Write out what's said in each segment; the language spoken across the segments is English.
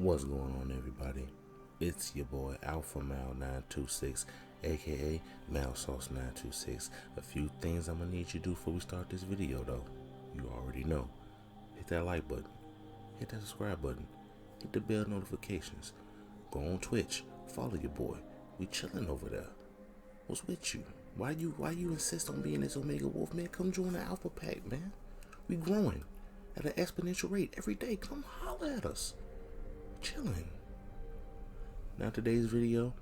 What's going on, everybody? It's your boy Alpha Mal 926, aka Mal Sauce 926. A few things I'm gonna need you to do before we start this video, though. You already know. Hit that like button, hit that subscribe button, hit the bell notifications. Go on Twitch, follow your boy. We chilling over there. What's with you? Why you insist on being this Omega Wolf, man? Come join the Alpha Pack, man. We growing at an exponential rate every day. Come holler at us. Chilling. Now today's video,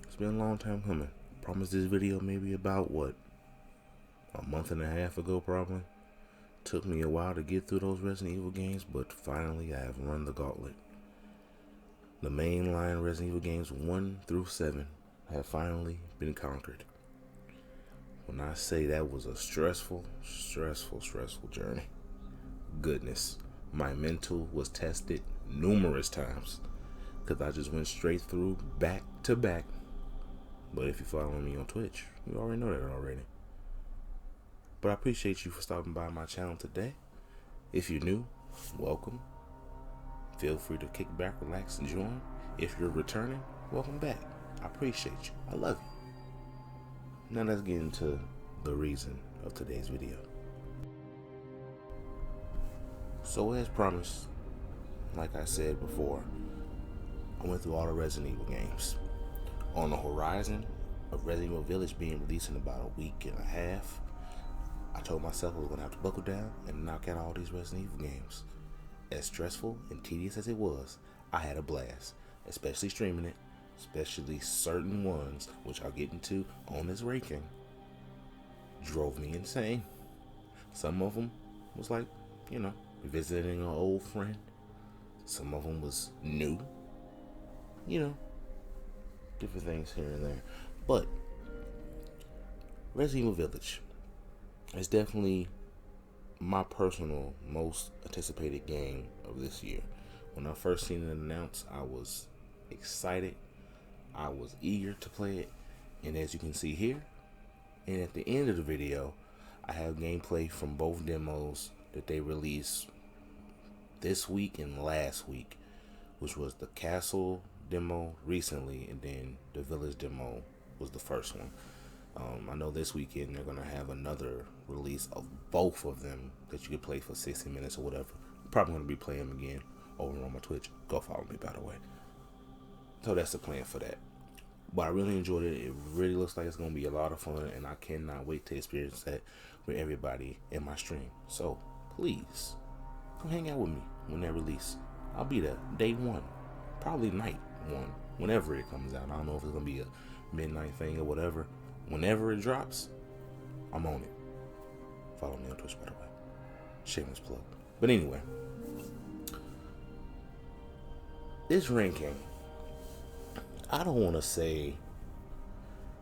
it's been a long time coming. I promised this video maybe about a month and a half ago probably. Took me a while to get through those Resident Evil games, but finally I have run the gauntlet. The mainline Resident Evil games 1 through 7 have finally been conquered. When I say that was a stressful journey, goodness, my mental was tested numerous times because I just went straight through back to back. But if you follow me on Twitch, you already know that already. But I appreciate you for stopping by my channel today. If you're new, welcome. Feel free to kick back, relax, and join. If you're returning, welcome back. I appreciate you. I love you. Now let's get into the reason of today's video. So as promised, like I said before, I went through all the Resident Evil games. On the horizon of Resident Evil Village being released in about a week and a half, I told myself I was going to have to buckle down and knock out all these Resident Evil games. As stressful and tedious as it was, I had a blast, especially streaming it, especially certain ones, which I'll get into on this ranking, drove me insane. Some of them was like, visiting an old friend. Some of them was new. Different things here and there. But Resident Evil Village is definitely my personal most anticipated game of this year. When I first seen it announced, I was excited. I was eager to play it. And as you can see here, and at the end of the video, I have gameplay from both demos that they released this week and last week, which was the castle demo recently, and then the village demo was the first one. I know this weekend they're gonna have another release of both of them that you could play for 60 minutes or whatever. I'm probably gonna be playing them again over on my Twitch. Go follow me, by the way. So that's the plan for that. But I really enjoyed it. It really looks like it's gonna be a lot of fun, and I cannot wait to experience that with everybody in my stream. So please come hang out with me when they release. I'll be there day one, probably night one, whenever it comes out. I don't know if it's gonna be a midnight thing or whatever. Whenever it drops, I'm on it. Follow me on Twitch, by the way. Shameless plug. But anyway, this ranking, I don't want to say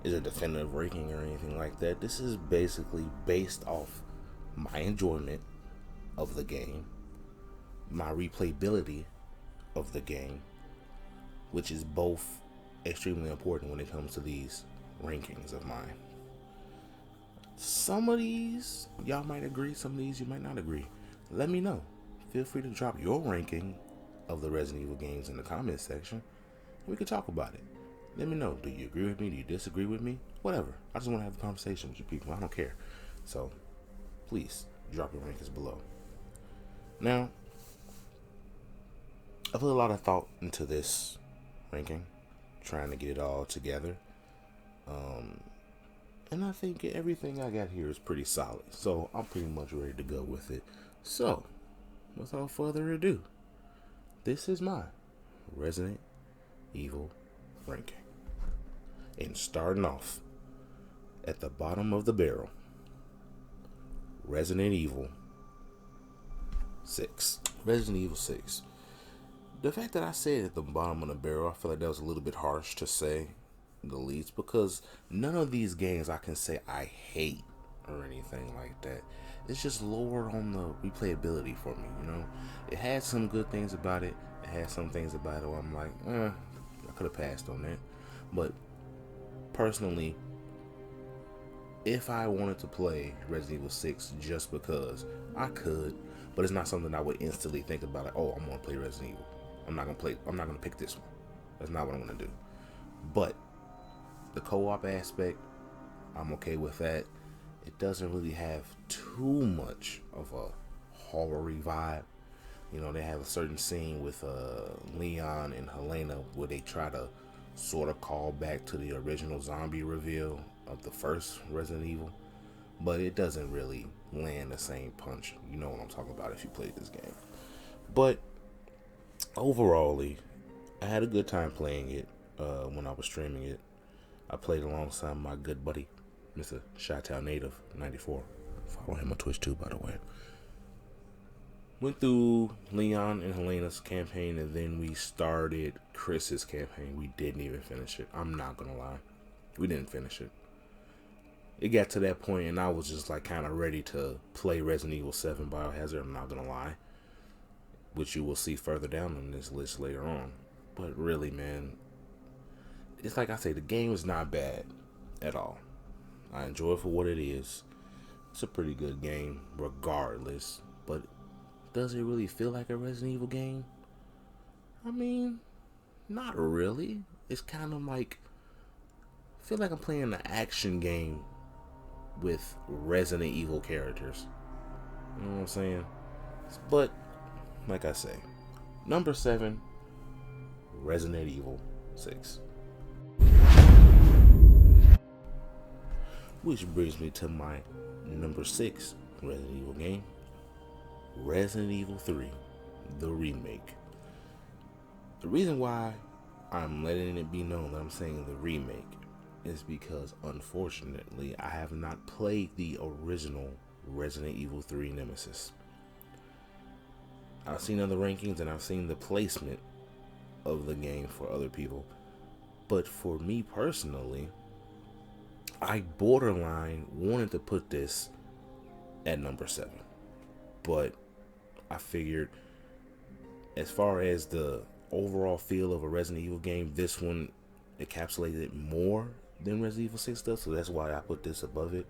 is a definitive ranking or anything like that. This is basically based off my enjoyment of the game, my replayability of the game, which is both extremely important when it comes to these rankings of mine. Some of these y'all might agree, some of these you might not agree. Let me know. Feel free to drop your ranking of the Resident Evil games in the comments section. We can talk about it. Let me know. Do you agree with me? Do you disagree with me? Whatever. I just want to have a conversation with you people. I don't care. So please drop your rankings below. Now, I put a lot of thought into this ranking, trying to get it all together. And I think everything I got here is pretty solid. So I'm pretty much ready to go with it. So, without further ado, this is my Resident Evil ranking. And starting off at the bottom of the barrel, Resident Evil 6. Resident Evil 6. The fact that I said at the bottom of the barrel, I feel like that was a little bit harsh to say the least, because none of these games I can say I hate or anything like that. It's just lower on the replayability for me, It had some good things about it. It had some things about it where I'm like, I could have passed on that. But personally, if I wanted to play Resident Evil 6 just because, I could, but it's not something I would instantly think about, like, oh, I'm going to play Resident Evil. I'm not gonna pick this one. That's not what I'm gonna do. But the co-op aspect, I'm okay with that. It doesn't really have too much of a horror vibe. They have a certain scene with Leon and Helena where they try to sort of call back to the original zombie reveal of the first Resident Evil, but it doesn't really land the same punch. You know what I'm talking about if you played this game. But overall, I had a good time playing it when I was streaming it. I played alongside my good buddy, Mr. Chi-Town Native 94. Follow him on Twitch too, by the way. Went through Leon and Helena's campaign, and then we started Chris's campaign. We didn't even finish it. I'm not gonna lie. We didn't finish it. It got to that point, and I was just like kind of ready to play Resident Evil 7 Biohazard. I'm not gonna lie, which you will see further down on this list later on. But really, man, it's like I say, the game is not bad at all. I enjoy it for what it is. It's a pretty good game, regardless. But does it really feel like a Resident Evil game? I mean, not really. It's kind of like, I feel like I'm playing an action game with Resident Evil characters. You know what I'm saying? But, like I say, number 7, Resident Evil 6. Which brings me to my number 6 Resident Evil game, Resident Evil 3, the remake. The reason why I'm letting it be known that I'm saying the remake is because, unfortunately, I have not played the original Resident Evil 3 Nemesis. I've seen other rankings and I've seen the placement of the game for other people. But for me personally, I borderline wanted to put this at number 7. But I figured, as far as the overall feel of a Resident Evil game, this one encapsulated it more than Resident Evil 6 does, so that's why I put this above it.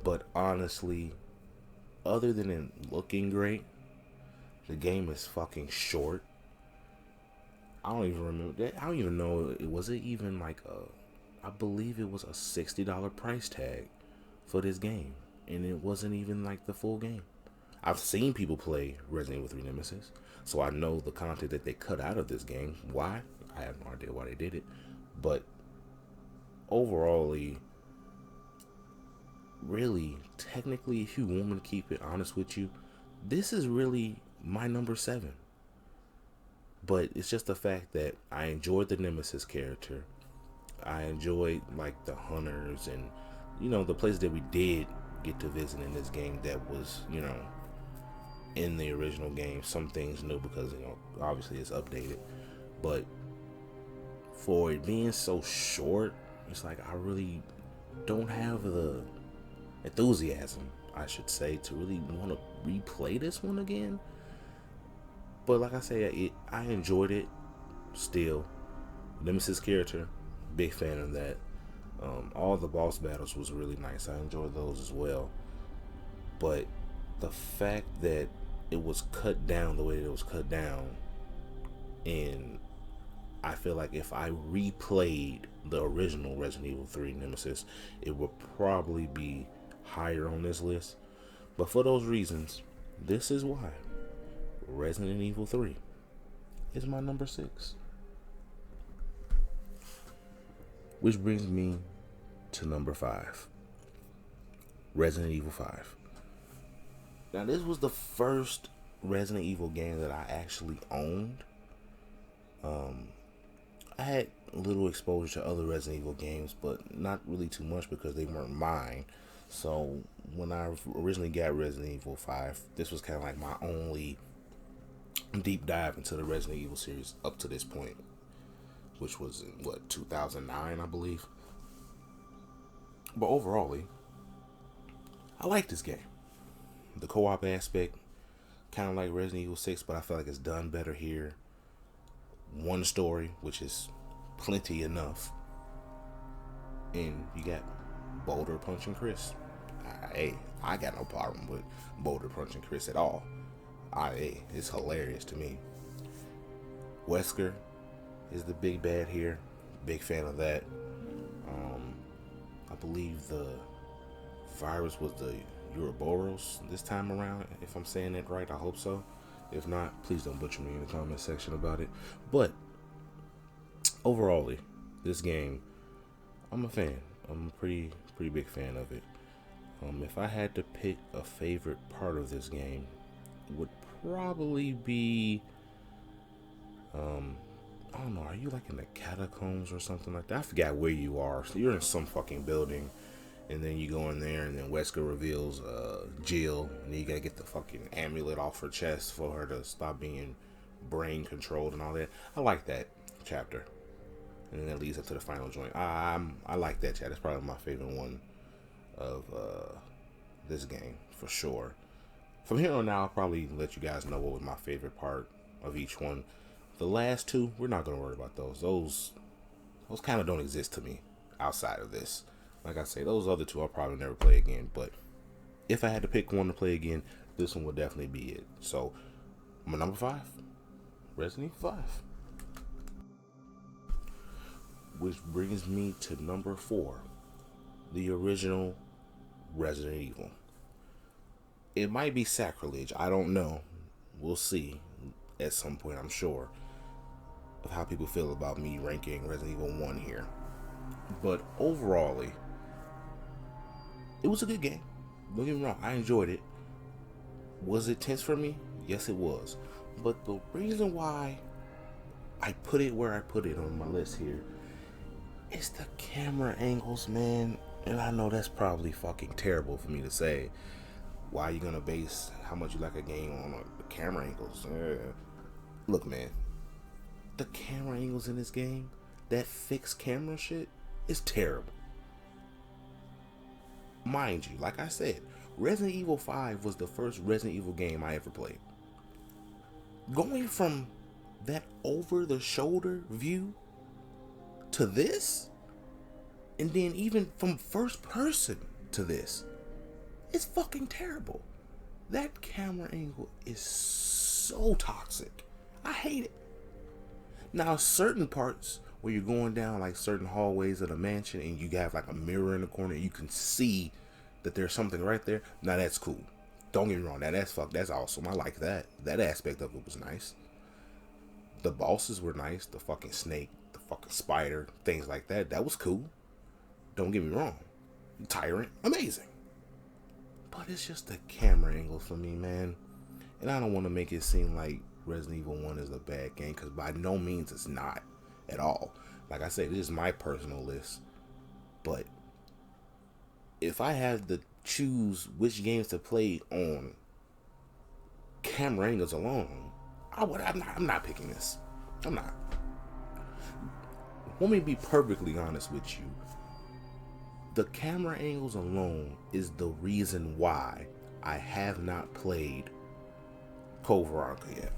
But honestly, other than it looking great, the game is fucking short. I don't even remember that. I don't even know, was it even like I believe it was a $60 price tag for this game, and it wasn't even like the full game. I've seen people play Resident Evil 3 Nemesis, so I know the content that they cut out of this game. Why? I have no idea why they did it. But overall, really, technically, if you want me to keep it honest with you, this is really my number 7. But it's just the fact that I enjoyed the Nemesis character. I enjoyed like the hunters and the places that we did get to visit in this game that was in the original game. Some things new because obviously it's updated, but for it being so short, it's like I really don't have the enthusiasm, I should say, to really want to replay this one again. But like I say, I enjoyed it still. Nemesis character, big fan of that. All the boss battles was really nice. I enjoyed those as well. But the fact that it was cut down the way that it was cut down, and I feel like if I replayed the original Resident Evil 3 Nemesis, it would probably be higher on this list. But for those reasons, this is why Resident Evil 3 is my number 6. Which brings me to number 5, Resident Evil 5. Now, this was the first Resident Evil game that I actually owned. I had a little exposure to other Resident Evil games, but not really too much because they weren't mine. So when I originally got Resident Evil 5, this was kind of like my only deep dive into the Resident Evil series up to this point, which was in 2009, I believe. But overall, I like this game. The co-op aspect, kind of like Resident Evil 6, but I feel like it's done better here. One story, which is plenty enough, and you got Boulder punching Chris. I got no problem with Boulder punching Chris at all. It's hilarious to me. Wesker is the big bad here. Big fan of that. I believe the virus was the Ouroboros this time around. If I'm saying that right, I hope so. If not, please don't butcher me in the comment section about it. But overall, this game, I'm a fan. I'm a pretty big fan of it. If I had to pick a favorite part of this game, would probably be, I don't know, are you like in the catacombs or something like that? I forgot where you are. So you're in some fucking building, and then you go in there, and then Wesker reveals Jill, and then you gotta get the fucking amulet off her chest for her to stop being brain controlled and all that. I like that chapter, and then that leads up to the final joint. I like that chapter. That's probably my favorite one of this game for sure. From here on out, I'll probably let you guys know what was my favorite part of each one. The last two, we're not gonna worry about those. Those kind of don't exist to me outside of this. Like I say, those other two I'll probably never play again. But if I had to pick one to play again, this one would definitely be it. So, my number 5, Resident Evil 5. Which brings me to number 4, the original Resident Evil. It might be sacrilege. I don't know. We'll see at some point, I'm sure, of how people feel about me ranking Resident Evil 1 here. But overall, it was a good game. Don't get me wrong, I enjoyed it. Was it tense for me? Yes, it was. But the reason why I put it where I put it on my list here is the camera angles, man. And I know that's probably fucking terrible for me to say. Why are you gonna base how much you like a game on the camera angles? Look, man, the camera angles in this game, that fixed camera shit, is terrible. Mind you, like I said, Resident Evil 5 was the first Resident Evil game I ever played. Going from that over-the-shoulder view to this, and then even from first person to this, it's fucking terrible. That camera angle is so toxic. I hate it. Now, certain parts where you're going down like certain hallways of the mansion and you have like a mirror in the corner, you can see that there's something right there. Now that's cool. Don't get me wrong. That's awesome. I like that. That aspect of it was nice. The bosses were nice. The fucking snake, the fucking spider, things like that. That was cool. Don't get me wrong. Tyrant, amazing. But it's just the camera angle for me, man. And I don't want to make it seem like Resident Evil 1 is a bad game, because by no means it's not at all. Like I said, this is my personal list. But if I had to choose which games to play on camera angles alone, I'm not picking this. I'm not. Let me be perfectly honest with you. The camera angles alone is the reason why I have not played Code Veronica yet.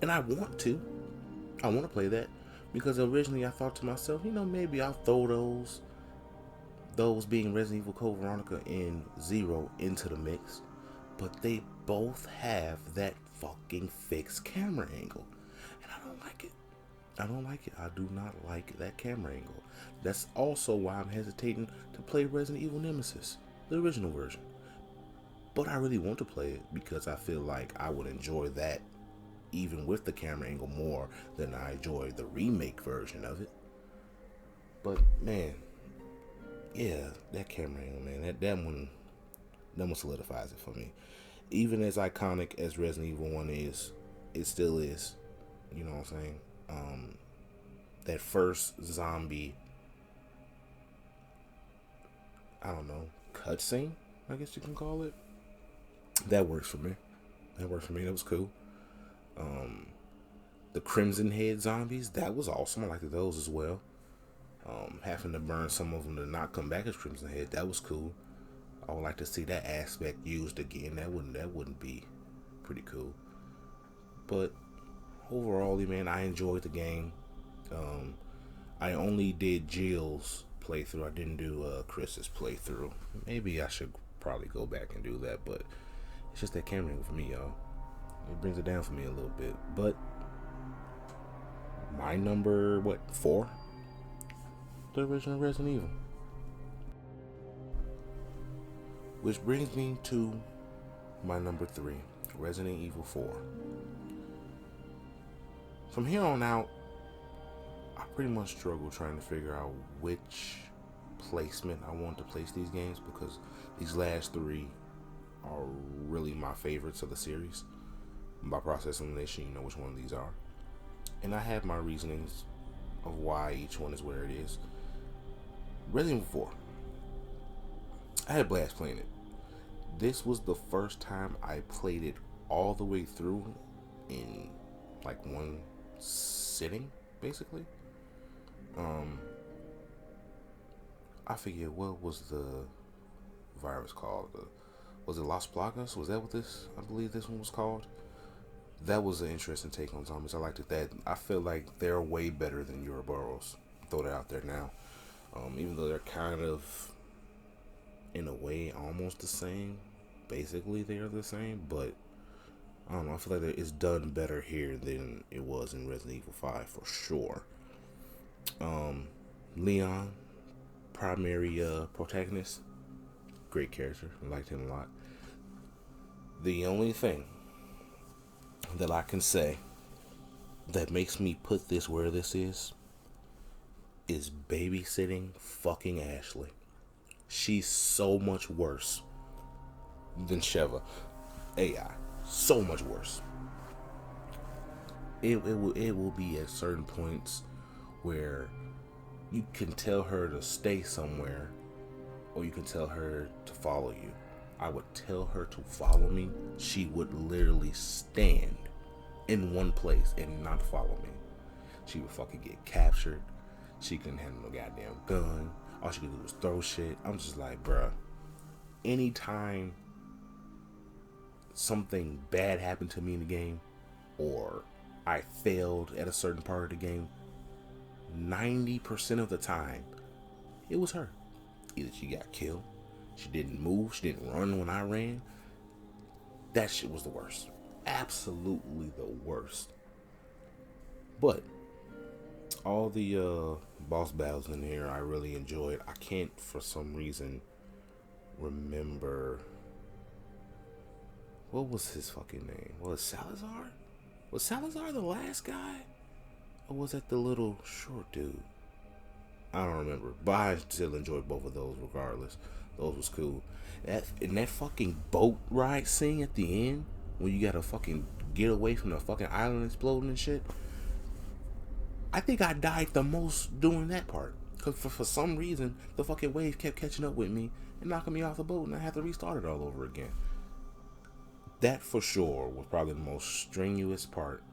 And I want to. I want to play that because originally I thought to myself, maybe I'll throw those being Resident Evil Code Veronica and Zero into the mix. But they both have that fucking fixed camera angle. And I don't like it. I don't like it. I do not like that camera angle. That's also why I'm hesitating to play Resident Evil Nemesis, the original version. But I really want to play it because I feel like I would enjoy that even with the camera angle more than I enjoy the remake version of it. But man, yeah, that camera angle, man, that one solidifies it for me. Even as iconic as Resident Evil 1 is, it still is. You know what I'm saying? That first zombie, I don't know, cutscene, I guess you can call it. That works for me. That was cool. The Crimson Head zombies, that was awesome. I liked those as well. Having to burn some of them to not come back as Crimson Head, that was cool. I would like to see that aspect used again. That wouldn't be pretty cool. But overall, man, I enjoyed the game. I only did Jill's playthrough. I didn't do Chris's playthrough. Maybe I should probably go back and do that, but it's just that camera angle for me, y'all. It brings it down for me a little bit. But my number, what, 4? The original Resident Evil. Which brings me to my number 3, Resident Evil 4. From here on out, I pretty much struggle trying to figure out which placement I want to place these games, because these last 3 are really my favorites of the series. By process elimination, you know which one of these are. And I have my reasonings of why each one is where it is. Resident Evil 4. I had a blast playing it. This was the first time I played it all the way through in like one sitting, basically. I forget, what was the virus called? Was it Las Plagas? Was that what I believe this one was called? That was an interesting take on zombies. I liked it. That I feel like they're way better than Ouroboros. Throw that out there now. Even though they're kind of, in a way, almost the same. Basically, they are the same, but I don't know. I feel like it's done better here than it was in Resident Evil 5 for sure. Leon, primary protagonist, great character. I liked him a lot. The only thing that I can say that makes me put this where this is babysitting fucking Ashley. She's so much worse than Sheva AI. So much worse. It will be at certain points where you can tell her to stay somewhere, or you can tell her to follow you. I would tell her to follow me. She would literally stand in one place and not follow me. She would fucking get captured. She couldn't handle no goddamn gun. All she could do was throw shit. I'm just like, bruh. Anytime something bad happened to me in the game, or I failed at a certain part of the game, 90% of the time, it was her. Either she got killed, she didn't move, she didn't run when I ran. That shit was the worst. Absolutely the worst. But all the boss battles in here I really enjoyed. I can't for some reason remember, what was his fucking name? Was it Salazar? Was Salazar the last guy? Or was that the little short dude? I don't remember. But I still enjoyed both of those regardless. Those was cool. That fucking boat ride scene at the end, when you gotta fucking get away from the fucking island exploding and shit. I think I died the most doing that part. Because for some reason, the fucking wave kept catching up with me and knocking me off the boat, and I had to restart it all over again. That for sure was probably the most strenuous part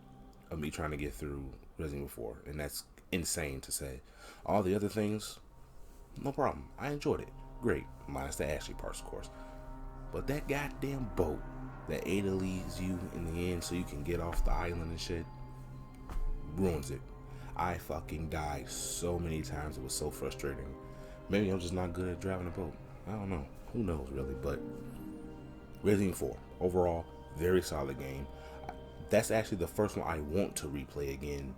of me trying to get through Resident Evil 4. And that's insane to say. All the other things, no problem. I enjoyed it. Great. Minus the Ashley parts, of course. But that goddamn boat that Ada leaves you in the end so you can get off the island and shit ruins it. I fucking died so many times. It was so frustrating. Maybe I'm just not good at driving a boat. I don't know. Who knows, really? But Resident Evil 4, overall, very solid game. That's actually the first one I want to replay again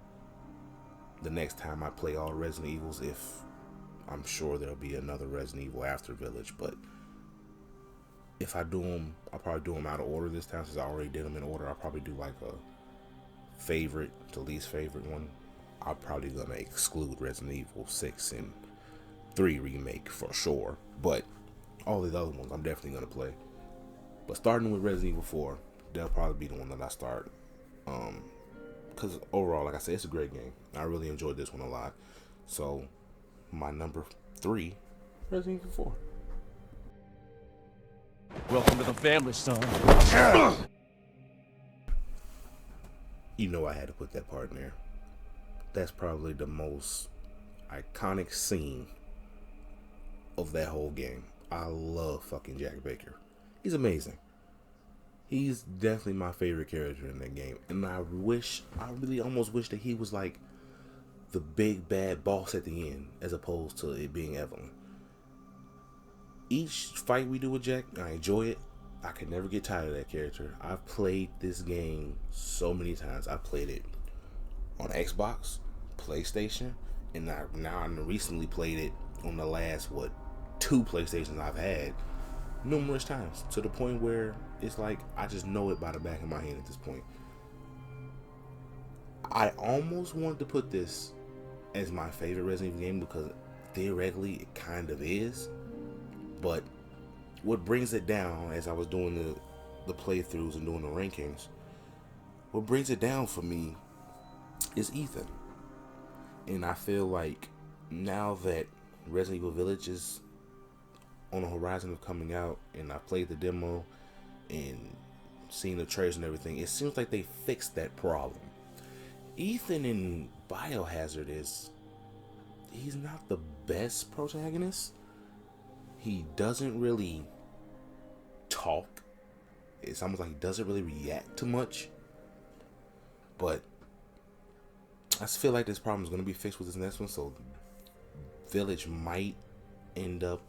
the next time I play all Resident Evils, if I'm sure there'll be another Resident Evil after Village. But if I do them, I'll probably do them out of order this time, since I already did them in order. I'll probably do like a favorite to least favorite one. I'm probably gonna exclude Resident Evil 6 and 3 remake for sure, but all the other ones I'm definitely gonna play. But starting with Resident Evil 4, that'll probably be the one that I start. Because overall, like I said, it's a great game. I really enjoyed this one a lot. So my number 3, Resident Evil 4. Welcome to the family, son. You know I had to put that part in there. That's probably the most iconic scene of that whole game. I love fucking Jack Baker. He's amazing. He's definitely my favorite character in that game. And I really almost wish that he was like the big bad boss at the end, as opposed to it being Evelyn. Each fight we do with Jack, I enjoy it. I can never get tired of that character. I've played this game so many times. I played it on Xbox. PlayStation, and I recently played it on the last 2 PlayStations I've had numerous times, to the point where it's like I just know it by the back of my hand at this point. I almost wanted to put this as my favorite Resident Evil game because theoretically it kind of is, but what brings it down, as I was doing the playthroughs and doing the rankings, what brings it down for me is Ethan. And I feel like now that Resident Evil Village is on the horizon of coming out, and I played the demo and seen the trailers and everything, it seems like they fixed that problem. Ethan in Biohazard he's not the best protagonist. He doesn't really talk. It's almost like he doesn't really react to much. But I just feel like this problem is going to be fixed with this next one, so Village might end up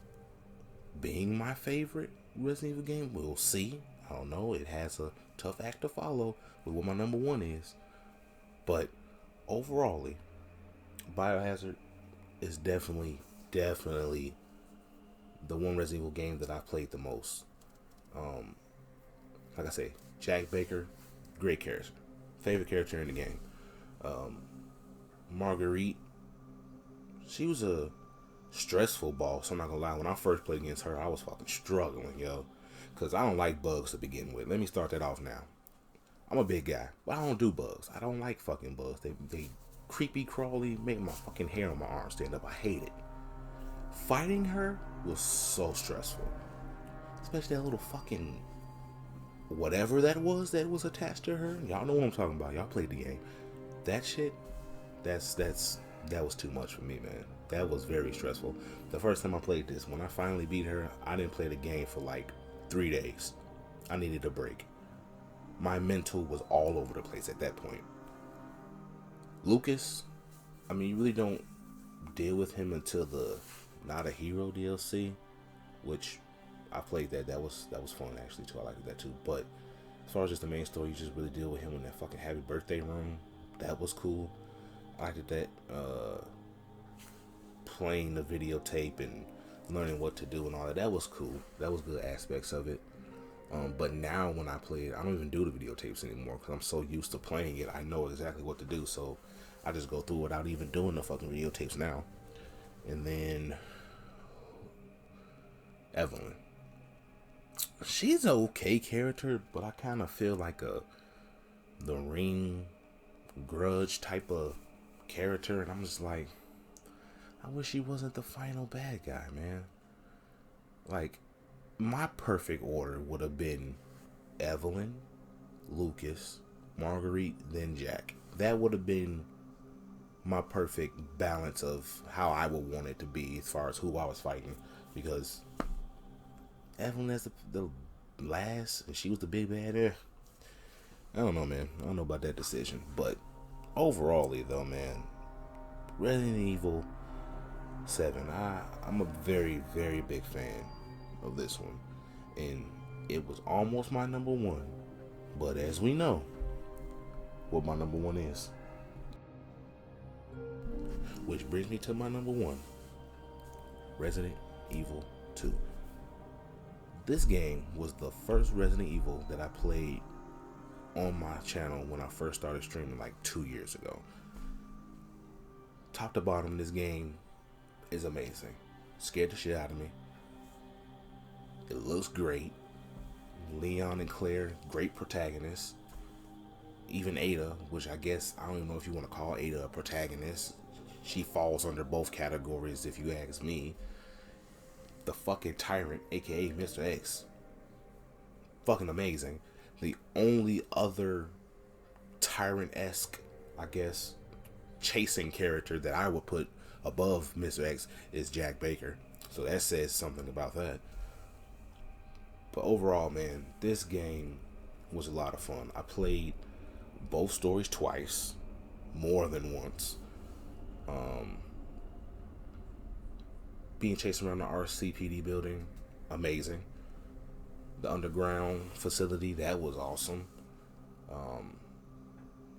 being my favorite Resident Evil game. We'll see. I don't know. It has a tough act to follow with what my number 1 is. But overall, Biohazard is definitely the one Resident Evil game that I've played the most. Like I say, Jack Baker, great character. Favorite character in the game. Marguerite, she was a stressful boss, I'm not gonna lie. When I first played against her, I was fucking struggling, yo. Because I don't like bugs to begin with. Let me start that off now. I'm a big guy, but I don't do bugs. I don't like fucking bugs. They creepy crawly, make my fucking hair on my arm stand up. I hate it. Fighting her was so stressful. Especially that little fucking whatever that was attached to her. Y'all know what I'm talking about. Y'all played the game. That shit, that was too much for me, man. That was very stressful. The first time I played this, when I finally beat her, I didn't play the game for like 3 days. I needed a break. My mental was all over the place at that point. Lucas, I mean, you really don't deal with him until the Not a Hero DLC, which I played that. That was fun actually too. I liked that too. But as far as just the main story, you just really deal with him in that fucking happy birthday room. That was cool. I liked that. Playing the videotape and learning what to do and all that. That was cool. That was good aspects of it. But now when I play it, I don't even do the videotapes anymore because I'm so used to playing it. I know exactly what to do, so I just go through without even doing the fucking videotapes now. And then Evelyn, she's an okay character, but I kind of feel like the Ring Grudge type of character, and I'm just like, I wish he wasn't the final bad guy, man. Like, my perfect order would have been Evelyn, Lucas, Marguerite, then Jack. That would have been my perfect balance of how I would want it to be as far as who I was fighting. Because Evelyn as the last, and she was the big bad there. I don't know, man. I don't know about that decision. But overall, though, man, Resident Evil 7, I'm a very, very big fan of this one, and it was almost my number 1, but as we know what my number 1 is, which brings me to my number 1, Resident Evil 2. This game was the first Resident Evil that I played on my channel when I first started streaming like 2 years ago. Top to bottom, this game is amazing. Scared the shit out of me. It looks great. Leon and Claire, great protagonists. Even Ada, which I guess, I don't even know if you want to call Ada a protagonist. She falls under both categories if you ask me. The fucking tyrant, aka Mr. X. Fucking amazing. The only other tyrant-esque, I guess, chasing character that I would put above Mr. X is Jack Baker. So that says something about that. But overall, man, this game was a lot of fun. I played both stories twice, more than once. Being chased around the RCPD building, amazing. The underground facility, that was awesome.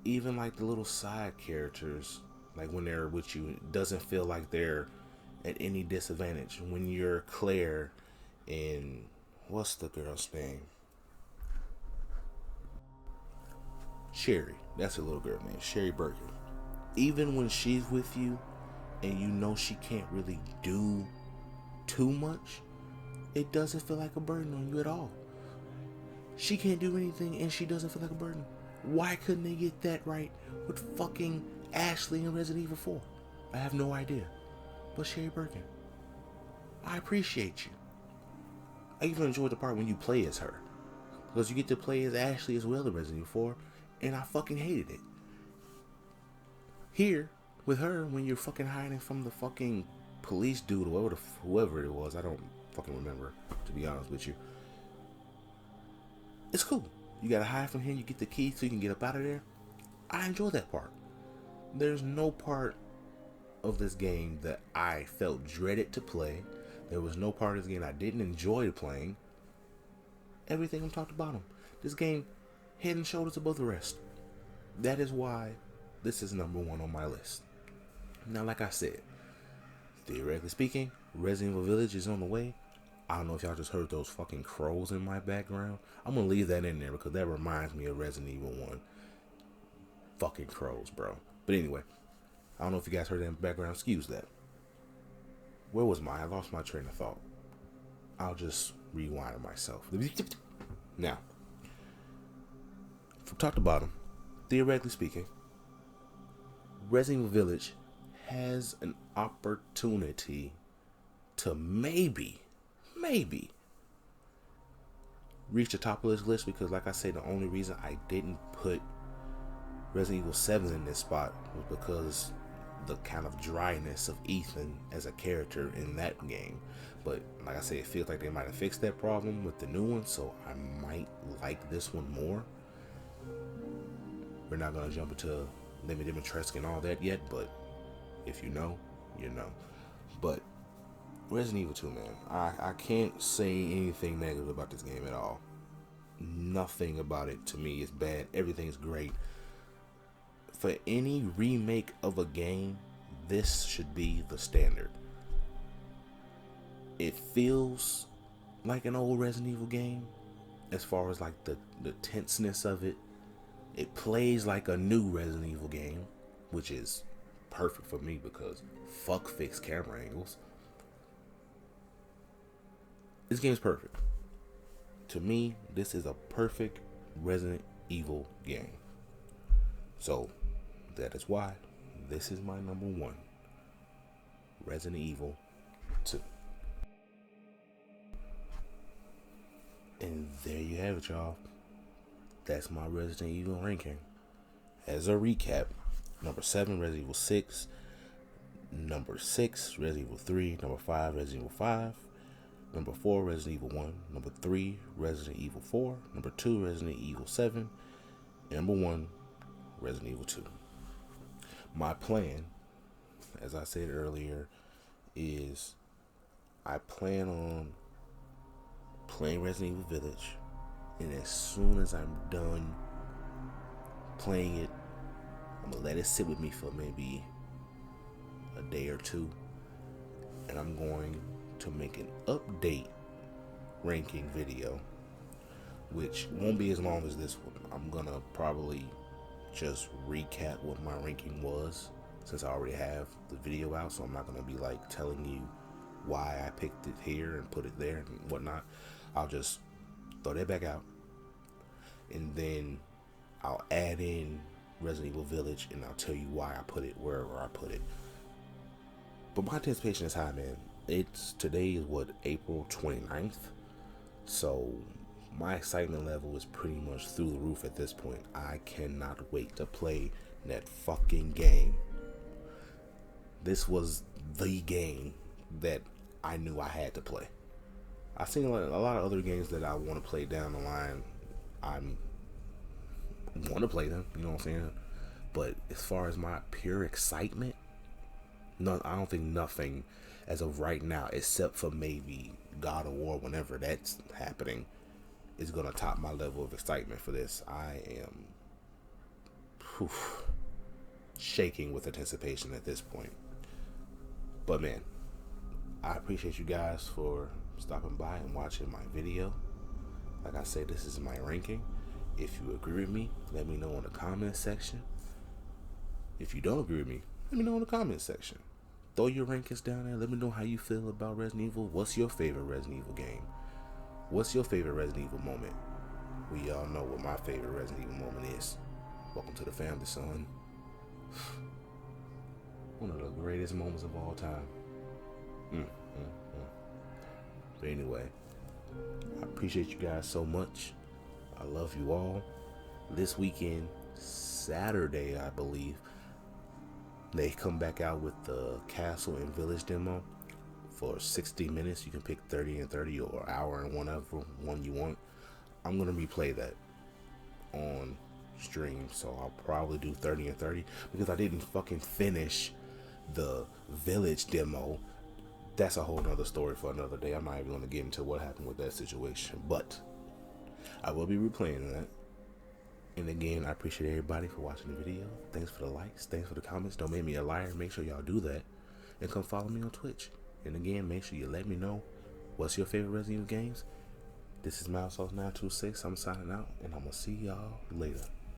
Even like the little side characters Like when they're with you, it doesn't feel like they're at any disadvantage. When you're Claire and what's the girl's name? Sherry. That's a little girl name, Sherry Birkin. Even when she's with you and you know she can't really do too much, it doesn't feel like a burden on you at all. She can't do anything and she doesn't feel like a burden. Why couldn't they get that right with fucking Ashley in Resident Evil 4? I have no idea. But Sherry Birkin, I appreciate you. I even enjoyed the part when you play as her, because you get to play as Ashley as well in Resident Evil 4, and I fucking hated it. Here, with her, when you're fucking hiding from the fucking police dude or whoever it was, I don't fucking remember, to be honest with you. It's cool. You gotta hide from him, you get the key so you can get up out of there. I enjoy that part. There's no part of this game that I felt dreaded to play. There was no part of this game I didn't enjoy playing. Everything from top to bottom. This game, head and shoulders above the rest. That is why this is number one on my list. Now, like I said, theoretically speaking, Resident Evil Village is on the way. I don't know if y'all just heard those fucking crows in my background. I'm gonna leave that in there because that reminds me of Resident Evil 1. Fucking crows, bro. But anyway, I don't know if you guys heard that in the background. Excuse that. Where was I lost my train of thought. I'll just rewind myself. Now, from top to bottom, theoretically speaking, Resident Evil Village has an opportunity to maybe reach the top of this list, because like I said, the only reason I didn't put Resident Evil 7 in this spot was because the kind of dryness of Ethan as a character in that game. But like I said, it feels like they might have fixed that problem with the new one, so I might like this one more. We're not gonna jump into Lemmy Dimitrescu and all that yet, but if you know, you know. But Resident Evil 2, man, I can't say anything negative about this game at all. Nothing about it to me is bad. Everything's great. For any remake of a game, this should be the standard. It feels like an old Resident Evil game as far as like the tenseness of it. It plays like a new Resident Evil game, which is perfect for me because fuck fixed camera angles. This game's perfect. To me, this is a perfect Resident Evil game. So, that is why this is my number one. Resident Evil 2. And there you have it, y'all. That's my Resident Evil ranking. As a recap, number 7, Resident Evil 6. Number 6, Resident Evil 3. Number 5, Resident Evil 5. Number 4, Resident Evil 1. Number 3, Resident Evil 4. Number 2, Resident Evil 7. Number 1, Resident Evil 2. My plan, as I said earlier, is I plan on playing Resident Evil Village, and as soon as I'm done playing it, I'm gonna let it sit with me for maybe a day or two, and I'm going to make an update ranking video, which won't be as long as this one. I'm gonna probably just recap what my ranking was, since I already have the video out, so I'm not gonna be like telling you why I picked it here and put it there and whatnot. I'll just throw that back out, and then I'll add in Resident Evil Village, and I'll tell you why I put it wherever I put it. But my anticipation is high, man. Today is what, April 29th? So my excitement level is pretty much through the roof at this point. I cannot wait to play that fucking game. This was the game that I knew I had to play. I've seen a lot of other games that I want to play down the line. I want to play them, you know what I'm saying? But as far as my pure excitement, no, I don't think nothing as of right now, except for maybe God of War, whenever that's happening, is going to top my level of excitement for this. I am shaking with anticipation at this point. But man, I appreciate you guys for stopping by and watching my video. Like I said, this is my ranking. If you agree with me, let me know in the comment section. If you don't agree with me, let me know in the comment section. Throw your rankings down there. Let me know how you feel about Resident Evil. What's your favorite Resident Evil game? What's your favorite Resident Evil moment? We all know what my favorite Resident Evil moment is. Welcome to the family, son. One of the greatest moments of all time. But anyway, I appreciate you guys so much. I love you all. This weekend, Saturday, I believe, they come back out with the Castle and Village demo for 60 minutes. You can pick 30 and 30 or hour and whatever one you want. I'm going to replay that on stream, so I'll probably do 30 and 30 because I didn't fucking finish the Village demo. That's a whole nother story for another day. I'm not even going to get into what happened with that situation, but I will be replaying that. And again, I appreciate everybody for watching the video. Thanks for the likes. Thanks for the comments. Don't make me a liar. Make sure y'all do that. And come follow me on Twitch. And again, make sure you let me know what's your favorite Resident Evil games. This is Milesauce926. I'm signing out. And I'm going to see y'all later.